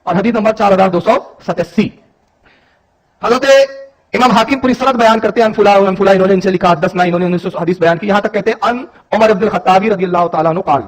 اور حدیث نمبر 4287. حضرت امام حاکم پوری سند بیان کرتے ہیں فلاں انہوں نے ان سے لکھا، 10 انہوں نے حدیث بیان کی، یہاں تک کہتے ہیں ان عمر بن الخطاب رضی اللہ تعالیٰ عنہ قال،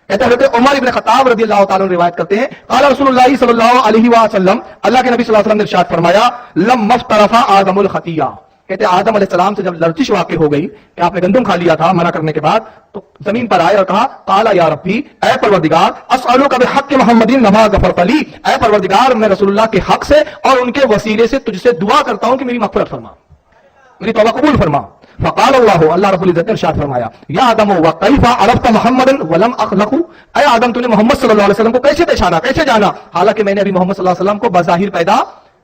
کہتے ہیں حضرت عمر بن خطاب رضی اللہ تعالیٰ عنہ روایت کرتے ہیں قال رسول اللہ صلی اللہ علیہ وسلم، اللہ کے نبی صلی اللہ علیہ وسلم نے ارشاد فرمایا لما افترف آدم الخطیہ، کہتے ہیں آدم علیہ السلام سے جب لرزش واقع ہو گئی کہ آپ نے گندم کھا لیا تھا منع کرنے کے بعد، تو زمین پر آئے اور کہا قال یا ربی، اے پروردگار، اسألوک بحق محمد لما غفرت لی، اے پروردگار میں رسول اللہ کے حق سے اور ان کے وسیلے سے تجھ سے دعا کرتا ہوں کہ میری مغفرت فرما، میری توبہ قبول فرما. فقال اللہ رب العزت نے ارشاد فرمایا یا آدم وکیف عرفت محمد ولم اخلقه، اے آدم تو نے محمد صلی اللہ علیہ وسلم کو کیسے پہچانا، کیسے جانا، حالانکہ میں نے ابھی محمد صلی اللہ علیہ وسلم کو بظاہر پیدا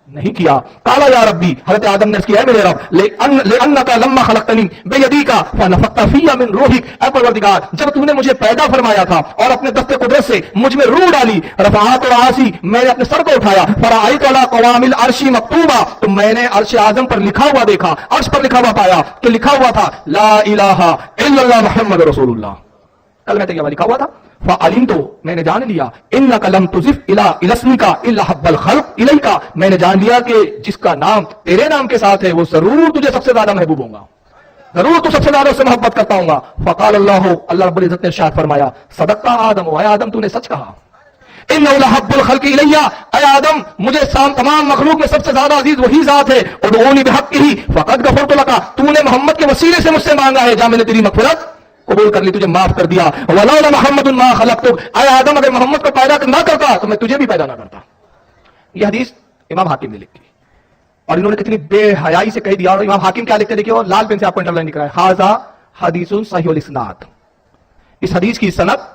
نہیں کیا. قال یا ربی، حضرت آدم نے اس کیا ہے میرے رب، لأنک لما خلقتنی بیدیک فنفخت فی من روحک، اے پروردگار جب تو نے مجھے پیدا فرمایا تھا اور اپنے دست قدرت سے مجھ میں روح ڈالی، رفعت رأسی، میں نے اپنے سر کو اٹھایا، فرأیت علی قوام العرش مکتوبا، تو میں نے عرش اعظم پر لکھا ہوا دیکھا، عرش پر لکھا ہوا پایا کہ لکھا ہوا تھا لا الہ الا اللہ محمد رسول اللہ، کلمہ طیبہ لکھا ہوا تھا. فعلمت، میں نے جان لیا، انک لم تضف الی اسمک الا حب الخلق الیک، میں نے جان لیا کہ جس کا نام تیرے نام کے ساتھ ہے وہ ضرور تجھے سب سے زیادہ محبوب ہوں گا، ضرور تو سب سے زیادہ اس سے محبت کرتا ہوں گا. فقال اللہ رب العزت نے ارشاد فرمایا صدقت آدم، اے آدم تو نے سچ کہا، انہ لحب الخلق الی، اے آدم مجھے تمام مخلوق میں سب سے زیادہ عزیز وہی ذات ہے، ادعونی بحقہ فقد غفرت لک، تو نے محمد کے وسیلے سے مجھ سے مانگا ہے، جا میں نے تیری مغفرت قبول کر لی، تجھے معاف کر دیا. ولولا محمد ما خلقتک، اے آدم اگر محمد کو پیدا نہ کرتا تو میں تجھے بھی پیدا نہ کرتا. یہ حدیث امام حاکم نے لکھی اور انہوں نے کتنی بے حیائی سے کہہ دیا. اور امام حاکم کیا لکھتے دیکھیے، اور لال پین سے آپ کو انڈرلائن لکھ رہا ہے ھذا حدیث صحیح الاسناد، اس حدیث کی سند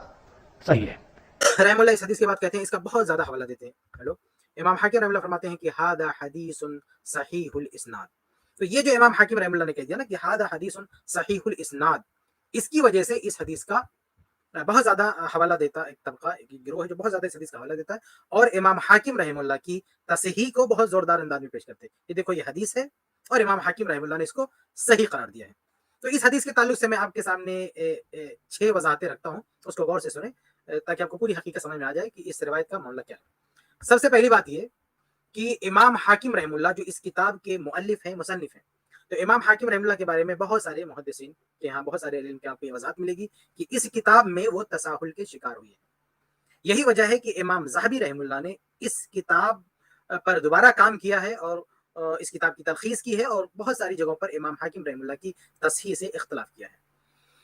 صحیح ہے. رحم اللہ اس حدیث کے بعد کہتے ہیں، اس کا بہت زیادہ حوالہ دیتے ہیں. ہیلو، امام حاکم رحم اللہ فرماتے ہیں کہ ھذا حدیث صحیح الاسناد. تو یہ جو امام حاکم رحم اللہ نے کہہ دیا نا کہ ھذا حدیث صحیح الاسناد، اس کی وجہ سے اس حدیث کا بہت زیادہ حوالہ دیتا ایک طبقہ، ایک گروہ ہے جو بہت زیادہ اس حدیث کا حوالہ دیتا ہے، اور امام حاکم رحم اللہ کی تصحیح کو بہت زوردار انداز میں پیش کرتے ہیں. یہ دیکھو یہ حدیث ہے اور امام حاکم رحم اللہ نے اس کو صحیح قرار دیا ہے. تو اس حدیث کے تعلق سے میں آپ کے سامنے 6 وضاحتیں رکھتا ہوں، اس کو غور سے سنیں تاکہ آپ کو پوری حقیقت سمجھ میں آ جائے کہ اس روایت کا معاملہ کیا ہے. سب سے پہلی بات یہ کہ امام حاکم رحم اللہ جو اس کتاب کے مؤلف ہیں، مصنف ہیں، تو امام حاکم رحم اللہ کے بارے میں بہت سارے محدثین کے ہاں بہت سارے علم کے آپ کو یہ وضاحت ملے گی کہ اس کتاب میں وہ تساہل کے شکار ہوئے ہیں. یہی وجہ ہے کہ امام ذہبی رحم اللہ نے اس کتاب پر دوبارہ کام کیا ہے اور اس کتاب کی تلخیص کی ہے، اور بہت ساری جگہوں پر امام حاکم رحم اللہ کی تصحیح سے اختلاف کیا ہے.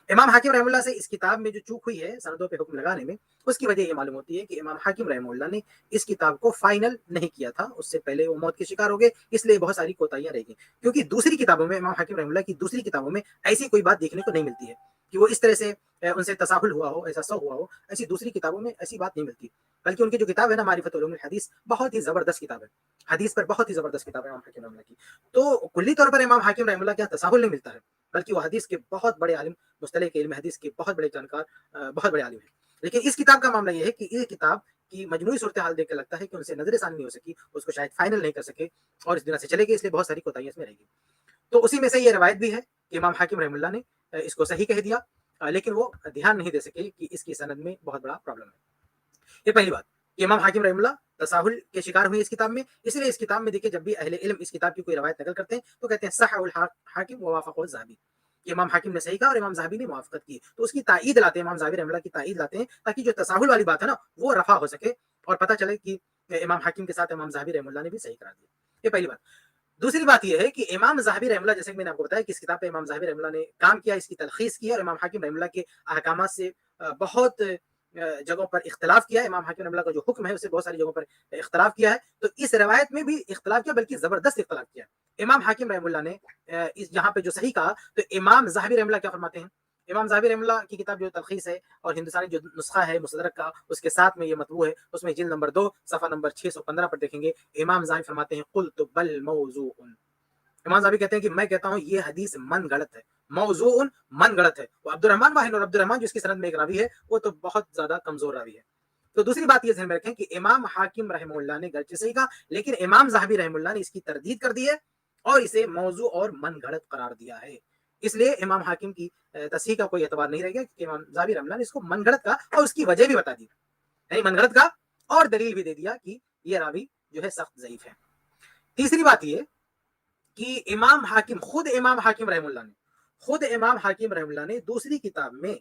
امام حاکم رحم اللہ سے اس کتاب میں جو چوک ہوئی ہے سندوں پہ حکم لگانے میں، اس کی وجہ یہ معلوم ہوتی ہے کہ امام حاکم رحم اللہ نے اس کتاب کو فائنل نہیں کیا تھا، اس سے پہلے وہ موت کے شکار ہو گئے، اس لیے بہت ساری کوتاہیاں رہ گئیں. کیونکہ دوسری کتابوں میں، امام حاکم رحم اللہ کی دوسری کتابوں میں ایسی کوئی بات دیکھنے کو نہیں ملتی ہے کہ وہ اس طرح سے ان سے تساہل ہوا ہو، ایسا سو ہوا ہو. ایسی دوسری کتابوں میں ایسی بات نہیں ملتی، بلکہ ان کی جو کتاب ہے نا معرفت علوم الحدیث، بہت ہی زبردست کتاب ہے، حدیث پر بہت ہی زبردست کتاب ہے امام حاکم رحم اللہ کی. تو کلی طور پر امام حاکم رحم اللہ کے تساہل نہیں ملتا ہے، بلکہ وہ حدیث کے بہت بڑے عالم، مصطلح کے علم حدیث کے بہت بڑے جانکار، بہت بڑے عالم ہیں. لیکن اس کتاب کا معاملہ یہ ہے کہ یہ کتاب کی مجموعی صورتحال دیکھ کے لگتا ہے کہ ان سے نظر ثانی نہیں ہو سکی، اس کو شاید فائنل نہیں کر سکے اور اس دنیا سے چلے گئے، اس لیے بہت ساری کوتاہیاں اس میں رہ گئی. تو اسی میں سے یہ روایت بھی ہے کہ امام حاکم رحم اللہ نے اس کو صحیح کہہ دیا، لیکن وہ دھیان نہیں دے سکے کہ اس کی سند میں بہت بڑا پرابلم ہے. یہ پہلی بات کہ امام حاکم رحم اللہ تساہل کے شکار ہوئے اس کتاب میں. اس لیے اس کتاب میں دیکھیں جب بھی اہل علم اس کتاب کی کوئی روایت نقل کرتے ہیں تو کہتے ہیں صح الحاکم ووافقہ الذہبی، کہ امام حاکم نے صحیح کہا اور امام ذہبی نے موافقت کی. تو اس کی تائید لاتے ہیں، امام ذہبی رحمہ اللہ کی تائید لاتے ہیں تاکہ جو تساہل والی بات ہے نا وہ رفع ہو سکے اور پتہ چلے کہ امام حاکم کے ساتھ امام ذہبی رحمہ اللہ نے بھی صحیح کرا دیا. یہ پہلی بات. دوسری بات یہ ہے کہ امام ذہبی رحمہ اللہ، جیسے کہ میں نے آپ کو بتایا کہ اس کتاب پہ امام ذہبی رحمہ اللہ نے کام کیا، اس کی تلخیص کی اور امام حاکم رحمہ اللہ کے احکامات سے بہت جگہوں پر اختلاف کیا ہے. امام حاکم رحمہ اللہ کا جو حکم ہے اسے بہت ساری جگہوں پر اختلاف کیا ہے. تو اس روایت میں بھی اختلاف کیا، بلکہ زبردست اختلاف کیا. امام حاکم رحمہ اللہ نے اس جہاں پہ جو صحیح کہا، تو امام ذہبی رحمہ اللہ کیا فرماتے ہیں؟ امام ذہبی رحمہ اللہ کی کتاب جو تلخیص ہے اور ہندوستانی جو نسخہ ہے مستدرک کا، اس کے ساتھ میں یہ مطبوع ہے، اس میں جلد نمبر 2 صفحہ نمبر 615 پر دیکھیں گے. امام ذہبی فرماتے ہیں قلت بل موضوع، امام ذہبی کہتے ہیں کہ میں کہتا ہوں یہ حدیث من گڑت ہے، موضوع من گڑت ہے. وہ عبد الرحمن واحد اور عبد الرحمن جو اس کی سند میں ایک راوی ہے وہ تو بہت زیادہ کمزور راوی ہے. تو دوسری بات یہ ذہن میں رکھیں کہ امام حاکم رحمہ اللہ نے گرچہ صحیح کہا، لیکن امام ذہبی رحمہ اللہ نے اس کی تردید کر دی ہے اور اسے موضوع اور من گھڑت قرار دیا ہے. اس لیے امام حاکم کی تصحیح کا کوئی اعتبار نہیں رہ گیا کہ امام ذہبی رحمہ اللہ نے اس کو من گھڑت کا اور اس کی وجہ بھی بتا دی، یعنی من گھڑت کا اور دلیل بھی دے دیا کہ ये रावी जो है सख्त ज़ईफ है। तीसरी बात ये कि इमाम हाकिम रहमुल्लाह ने दूसरी किताब में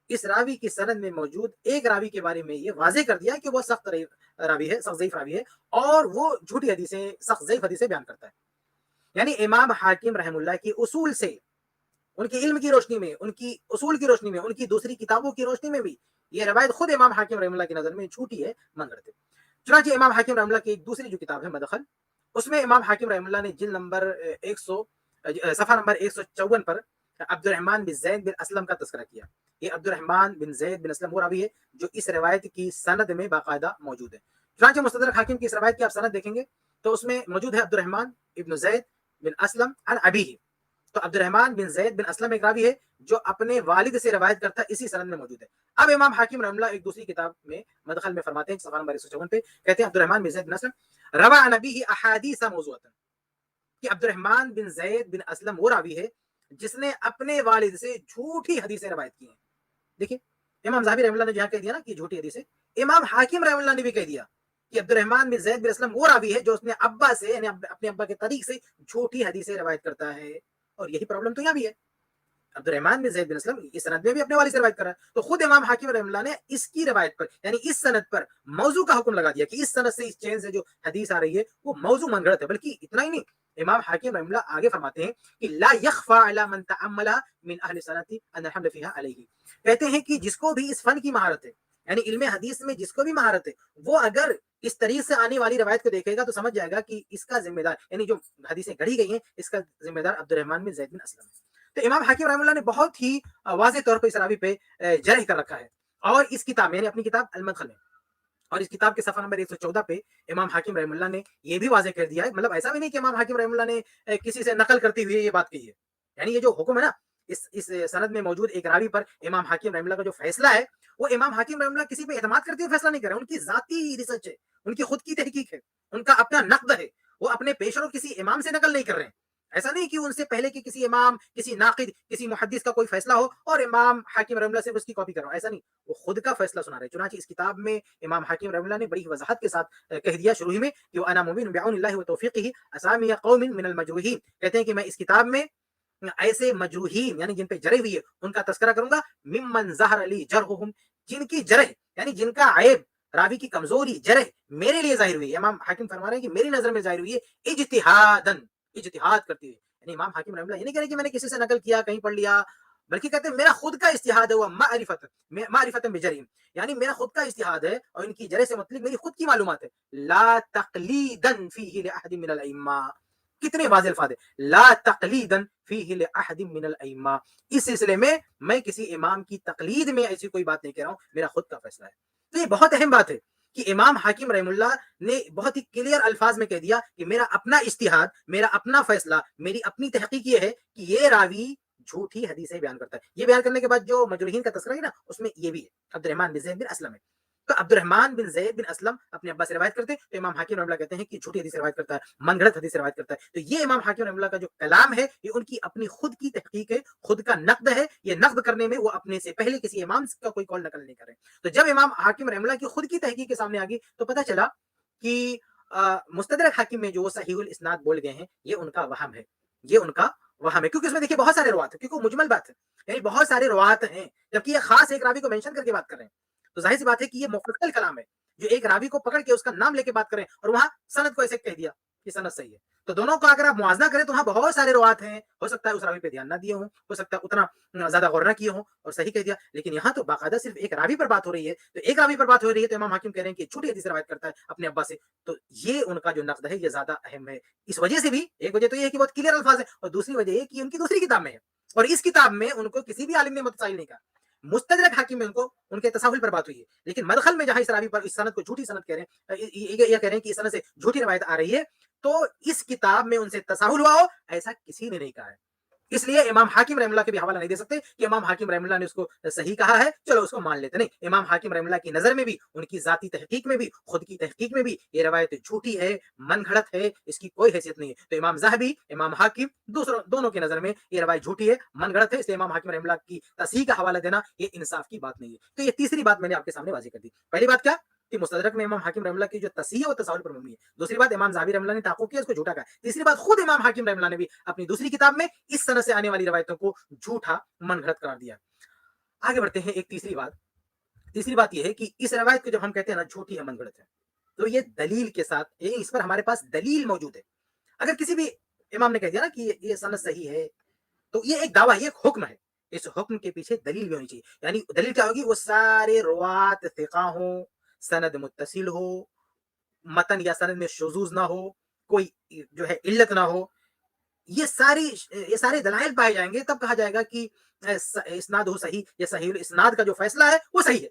इस रावी की सनद में मौजूद एक रावी के बारे में ये वाजे कर दिया कि वो सख्त रावी है, सख्त ज़ईफ रावी है, और वो झूठी हदीसें, सख्त ज़ईफ हदीसें बयान करता है। यानी इमाम हाकिम रहमुल्लाह की उसूल से, उनके इल्म की रोशनी में, उनकी उसूल की रोशनी में, उनकी दूसरी किताबों की रोशनी में भी ये रवायत खुद इमाम हाकिम रहमुल्लाह की नजर में झूठी है, मनगढ़ंत है। चुनांचे इमाम हाकिम रहमुल्लाह की एक दूसरी जो किताब है मदखल, उसमें इमाम हाकिम रहमुल्लाह ने जिल्द नंबर 100 सफा नंबर 154 पर अब्दुर्रहमान बिन ज़ैद बिन असलम का तज़किरा किया। ये अब्दुर्रहमान बिन ज़ैद बिन असलम वो रावी है जो इस रवायत की सनद में बाकायदा मौजूद है। चुनांचे मुस्तदरक हाकिम की इस रवायत की आप सनद देखेंगे तो उसमें मौजूद है अब्दुर्रहमान इब्न ज़ैद बिन असलम अन अबीही। तो अब्दुर्रहमान बिन ज़ैद बिन असलम एक रावी है जो अपने वालिद से रवायत करता है, इसी सनद में मौजूद है। अब इमाम हाकिम रहमुल्लाह एक दूसरी किताब में मदखल में फरमाते हैं, सफा नंबर 154 पे कहते हैं अब्दुर्रहमान बिन ज़ैद बिन असलम रवा अन अबीही अहादीस मौज़ूअतन, कि अब्दुर्रहमान बिन ज़ैद बिन असलम वो रावी है जिसने अपने वालिद से झूठी हदीसें रवायत की हैं। देखिए इमाम ज़हाबी रहमुल्लाह ने जहां कह दिया ना कि झूठी हदीसें, इमाम हाकिम रहमुल्लाह ने भी कह दिया कि अब्दुर्रहमान बिन ज़ैद बिन असलम वो रावी है जो उसने अब्बा से, यानी अपने अब्बा के तरीक से झूठी हदीसें रवायत करता है। और यही प्रॉब्लम तो यहाँ भी है। अब्दुर्रहमान बिन ज़ैद बिन असलम इस सनद में भी अपने वालिद से रवायत कर रहा है, तो खुद इमाम हाकिम रहमुल्लाह ने इसकी रवायत पर, यानी इस सनद पर मौजू का हुक्म लगा दिया कि इस सनद से, इस चेन से जो हदीस आ रही है वो मौजू मनगढ़ंत है। बल्कि इतना ही नहीं, इमाम हाकिम रहमुल्लाह आगे फरमाते हैं कि ला यख्फा अला मन तअम्मला मिन अहली सनती अन अलहम्द फिहा अलैहि, कहते हैं कि जिसको भी इस फन की महारत है, यानी इल्म हदीस में जिसको भी महारत है, वो अगर इस तरीके से आने वाली रवायत को देखेगा तो समझ जाएगा कि इसका जिम्मेदार, यानी जो हदीसें गढ़ी गई हैं, इसका जिम्मेदार अब्दुर्रहमान बिन ज़ैद बिन असलम है। तो इमाम हाकिम रहमुल्लाह ने बहुत ही वाज़ेह तौर पर इस रावी पे जरह कर रखा है। और इस किताब में, यानी अपनी किताब अल-मदखल में, और इस किताब के सफा नंबर 114 पे इमाम हाकिम रहमुल्लाह ने ये भी वाज़ेह कर दिया है, मतलब ऐसा भी नहीं कि इमाम हाकिम रहमुल्लाह ने किसी से नकल करते हुए ये बात कही है। यानी ये जो हुक्म है ना, इस सनद में मौजूद एक रावी पर इमाम हाकिम रहमुल्लाह का जो फैसला है, वो इमाम हाकिम रहमुल्लाह किसी पे एतमाद करते हुए फैसला नहीं कर रहे हैं। उनकी ज़ाती रिसर्च है, उनकी खुद की तहकीक है, उनका अपना नक़्द है। वो अपने पेशरो किसी इमाम से नकल नहीं कर रहे हैं। ऐसा नहीं कि उनसे पहले के किसी इमाम, किसी नाक़िद, किसी मुहद्दिस का कोई फैसला हो और इमाम हाकिम रहमुल्लाह सिर्फ उसकी कॉपी कर रहा हो, ऐसा नहीं। वो खुद का फैसला सुना रहे हैं। चुनांचे इस किताब में इमाम हाकिम रहमुल्लाह ने बड़ी वज़ाहत के साथ कह दिया शुरू ही में कि व अना मुमिन बिअौनिल्लाहि व तौफीक़िही असामी कौमिन मिनल मजरूहीन, कहते हैं कि मैं इस किताब में ऐसे मजरूहीन, यानी जिन पे जरह हुई है, उनका तस्करा करूंगा, मिम्मन ज़हर अली जरहुहुम, जिनकी जरह, यानी जिनका ऐब, रावी की कमजोरी, जरह मेरे लिए जाहिर हुई है। इमाम हाकिम फरमा रहे हैं कि मेरी नजर में जाहिर हुई है इज्तिहादन, इज्तिहाद करती हुई। यानी इमाम हाकिम रहमुल्लाह ये नहीं कह रहे कि मैंने किसी से नकल किया, कहीं पढ़ लिया, बल्कि कहते हैं मेरा खुद का इज्तिहाद है, हुआ मारिफतन बिजरहिम, यानी मेरा खुद का इज्तिहाद है और इनकी जरह से मतलब मेरी खुद की मालूमात है। ला तक़लीदन फीही लिअहदिन मिनल अइम्मा, कितने वाज़ेह अल्फाज है, ला तक़लीदन फीही लिअहदिन मिनल अइम्मा, इस सिलसिले में मैं किसी इमाम की तकलीद में ऐसी कोई बात नहीं कह रहा हूं, मेरा खुद का फैसला है। तो ये बहुत अहम बात है कि इमाम हाकिम रहमुल्लाह ने बहुत ही क्लियर अल्फाज में कह दिया कि मेरा अपना इज्तिहाद, मेरा अपना फैसला, मेरी अपनी तहकीक ये है कि ये रावी झूठी हदीसें बयान करता है। ये बयान करने के बाद जो मजरूहीन का तस्करा है ना, उसमें ये भी है, अब्दुर्रहमान बिन ज़ैद बिन असलम है। तो अब्दुर्रहमान बिन ज़ैद बिन असलम अपने अब्बा से रवायत करते हैं, तो इमाम हाकिम रहमुल्लाह कहते हैं कि झूठी हदीस रवायत करता है, मनगढ़ंत हदीस रवायत करता है। तो ये इमाम हाकिम रहमुल्लाह का जो कलाम है, ये उनकी अपनी खुद की तहकीक है, खुद का नक़्द है। ये नक़्द करने में वो अपने से पहले किसी इमाम का कोई कौल नकल नहीं कर रहे। तो जब इमाम हाकिम रहमुल्लाह की खुद की तहकीक के सामने आ गई, तो पता चला कि मुस्तदरक हाकिम में जो सहीहुल इस्नाद बोल गए हैं, ये उनका वहम है, ये उनका वहम है, क्योंकि उसमें देखिए बहुत सारे रवात है, क्योंकि मुजमल बात है, यानी बहुत सारे रवात हैं, जबकि ये खास एक रावी को मेंशन करके बात कर रहे हैं। तो जाहिर सी बात है कि ये मुफस्सल कलाम है, जो एक रावी को पकड़ के उसका नाम लेके बात कर रहे हैं और वहां सनद को ऐसे कह दिया कि सनद सही है। तो दोनों को अगर आप मुआवजा करें तो वहां बहुत सारे रवात हैं, हो सकता है उस रावी पे ध्यान ना दिए हों, हो सकता है उतना ज्यादा गौर ना किए हों और सही कह दिया, लेकिन यहाँ तो बाकायदा सिर्फ एक रावी पर बात हो रही है। तो एक रावी पर बात हो रही है तो इमाम हाकिम कह रहे हैं कि झूठी हदीस रवायत करता है अपने अब्बा से, तो ये उनका जो नक़्द है ये ज्यादा अहम है। इस वजह से भी, एक वजह तो ये है कि बहुत क्लियर अल्फाज है, और दूसरी वजह ये कि उनकी दूसरी किताब में है, और इस किताब में उनको किसी भी आलिम ने मुतसाहिल नहीं कहा। मुस्तदरक हाकिम में उनको उनके तसाहुल पर बात हुई है, लेकिन मदखल में जहां इस रावी पर इस सनद को झूठी सनद कह रहे हैं, ये कह रहे हैं कि इस सनद से झूठी रवायत आ रही है, तो इस किताब में उनसे तसाहुल हुआ हो, ऐसा किसी ने नहीं कहा है। इसलिए इमाम हाकिम रहमुल्लाह के भी हवाला नहीं दे सकते कि इमाम हाकिम रहमुल्लाह ने उसको सही कहा है, चलो उसको मान लेते। नहीं, इमाम हाकिम रहमुल्लाह की नजर में भी, उनकी जाती तहकीक में भी, खुद की तहकीक में भी ये रवायत झूठी है, मनगढ़ंत है, इसकी कोई हैसियत नहीं है। तो इमाम ज़हबी, इमाम हाकिम, दोनों की नजर में ये रवायत झूठी है, मनगढ़ंत है, इसलिए इमाम हाकिम रहमुल्लाह की तस्हीह का हवाला देना ये इंसाफ की बात नहीं है। तो ये तीसरी बात मैंने आपके सामने वाज़ेह कर दी। पहली बात क्या, कि मुस्तदरक में इमाम हाकिम रहमतुल्लाह की जो तस्हीह है वो तसाहुल पर मबनी है। दूसरी बात इमाम ज़ाहबी रहमतुल्लाह ने ताक़ुब किया, इसको झूठा कहा। तीसरी बात खुद इमाम हाकिम रहमतुल्लाह ने भी अपनी दूसरी किताब में इस सनद से आने वाली रवायतों को झूठा मनगढ़ंत करार दिया। आगे बढ़ते हैं। एक तीसरी बात ये है कि इस रवायत को जब हम कहते हैं ना झूठी है, मनगढ़ंत है, तो ये दलील के साथ, इस पर हमारे पास दलील मौजूद है। अगर किसी भी इमाम ने कह दिया ना कि ये सनद सही है, तो ये एक दावा, ये एक हुक्म है। इस हुक्म के पीछे दलील भी होनी चाहिए। यानी दलील क्या होगी? वो सारे रुवात थिका हो, सनद मुत्तसिल हो, मतन या सनद में शुजूज ना हो, कोई जो है इल्लत ना हो, ये सारे दलाइल पाए जाएंगे, तब कहा जाएगा कि इस्नाद हो सही या सही इस्नाद का जो फैसला है वो सही है।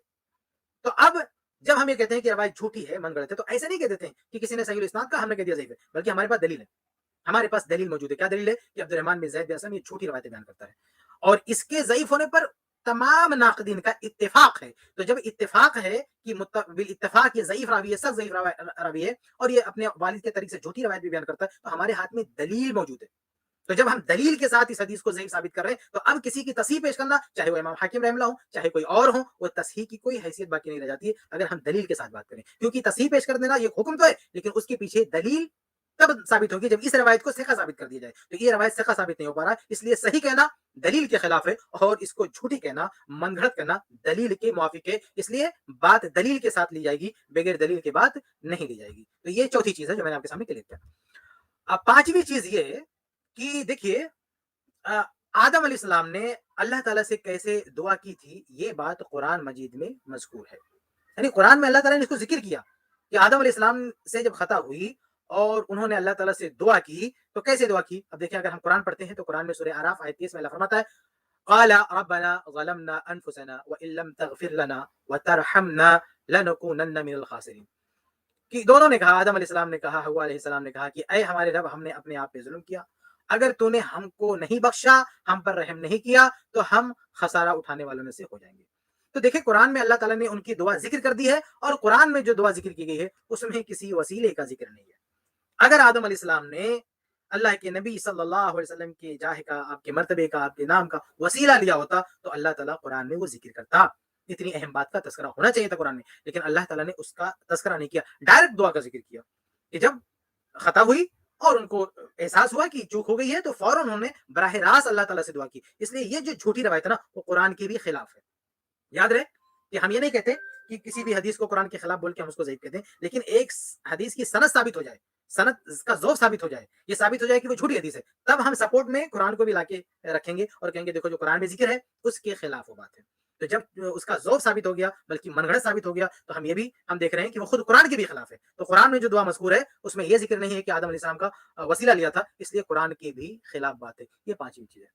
तो अब जब हम ये कहते हैं कि रवायत झूठी है, मनगढ़ंत है, तो ऐसे नहीं कह देते हैं कि किसी ने सही इस्नाद का, हमने कह दिया ज़ईफ़ है, बल्कि हमारे पास दलील है। हमारे पास दलील मौजूद है। क्या दलील है? कि अब्दुर्रहमान बिन ज़ैद बिन असलम ये झूठी रवायतें बयान करता है और इसके ज़ईफ़ होने पर तमाम नाक़दीन का इत्तिफ़ाक़ है। तो जब इत्तिफ़ाक़ है कि बिल इत्तिफ़ाक़ ये ज़ईफ़ रावी है, सख्त ज़ईफ़ रावी है और ये अपने वालिद के तरीक़े से झूठी रवायत भी बयान करता है, तो हमारे हाथ में दलील मौजूद है। तो जब हम दलील के साथ इस हदीस को ज़ईफ़ साबित कर रहे हैं, तो अब किसी की तस्हीह पेश करना, चाहे वो इमाम हाकिम रहमतुल्लाह हो, चाहे कोई और हो, वो तस्हीह की कोई हैसियत बाकी नहीं रह जाती है अगर हम दलील के साथ बात करें। क्योंकि तस्हीह पेश कर देना ये हुक्म तो है, लेकिन उसके पीछे दलील तब साबित होगी जब इस रवायत को सिका साबित कर दिया जाए। तो ये रवायत सिका साबित नहीं हो पा रहा है, इसलिए सही कहना दलील के खिलाफ है और इसको झूठी कहना, मनगढ़ंत करना दलील के मुआफिक है। इसलिए बात दलील के साथ ली जाएगी, बगैर दलील के बात नहीं ली जाएगी। तो ये चौथी चीज़ है जो मैंने आपके सामने क्लियर किया। अब पांचवी चीज़ ये है कि देखिए, आदम अलैहिस्सलाम ने अल्लाह ताला से कैसे दुआ की थी, ये बात कुरान मजीद में मज़कूर है। यानी कुरान में अल्लाह ताला ने इसको ज़िक्र किया कि आदम अलैहिस्सलाम से जब खता हुई और उन्होंने अल्लाह ताला से दुआ की, तो कैसे दुआ की? अब देखिए, अगर हम कुरान पढ़ते हैं तो कुरान में सूरह आराफ आयत 30 में अल्लाह फरमाता है, क़ाला रब्बना ज़लमना अनफुसना व इन लम तग़फिर लना व तरहमना लनकूनन्ना मिनल ख़ासिरीन। कि दोनों ने कहा, आदम अलैहिस्सलाम ने कहा, हव्वा अलैहिस्सलाम ने कहा कि ऐ हमारे रब, हमने अपने आप पे जुल्म किया, अगर तूने हमको नहीं बख्शा, हम पर रहम नहीं किया, तो हम खसारा उठाने वालों में से हो जाएंगे। तो देखिए, कुरान में अल्लाह ताला ने उनकी दुआ जिक्र कर दी है और कुरान में जो दुआ जिक्र की गई है उसमें किसी वसीले का जिक्र नहीं है। अगर आदम अलैहिस्सलाम ने अल्लाह के नबी सल्लल्लाहु अलैहि वसल्लम के जाह का, आपके मर्तबे का, आपके नाम का वसीला लिया होता, तो अल्लाह ताला कुरान में वो जिक्र करता। इतनी अहम बात का तज़किरा होना चाहिए था कुरान में, लेकिन अल्लाह ताला ने उसका तज़किरा नहीं किया, डायरेक्ट दुआ का जिक्र किया कि जब खता हुई और उनको एहसास हुआ कि चूक हो गई है, तो फौरन उन्होंने बराह रास्त अल्लाह ताला से दुआ की। इसलिए ये जो झूठी रवायत है ना, वो कुरान के भी खिलाफ है। याद रहे कि हम ये नहीं कहते कि किसी भी हदीस को कुरान के खिलाफ बोल के हम उसको ज़ईफ़ कहते हैं, लेकिन एक हदीस की सनद साबित हो जाए, सनद का ज़ौक़ साबित हो जाए, ये साबित हो जाए कि वो झूठी हदीस है, तब हम सपोर्ट में कुरान को भी लाके रखेंगे और कहेंगे देखो जो कुरान में ज़िक्र है उसके खिलाफ वो बात है। तो जब उसका ज़ौक़ साबित हो गया, बल्कि मनगढ़ंत साबित हो गया, तो हम ये भी हम देख रहे हैं कि वो खुद कुरान के भी खिलाफ है। तो कुरान में जो दुआ मज़कूर है उसमें ये ज़िक्र नहीं है कि आदम अलैहिस्सलाम का वसीला लिया था, इसलिए कुरान के भी खिलाफ बात है। ये पांचवी चीज़ है।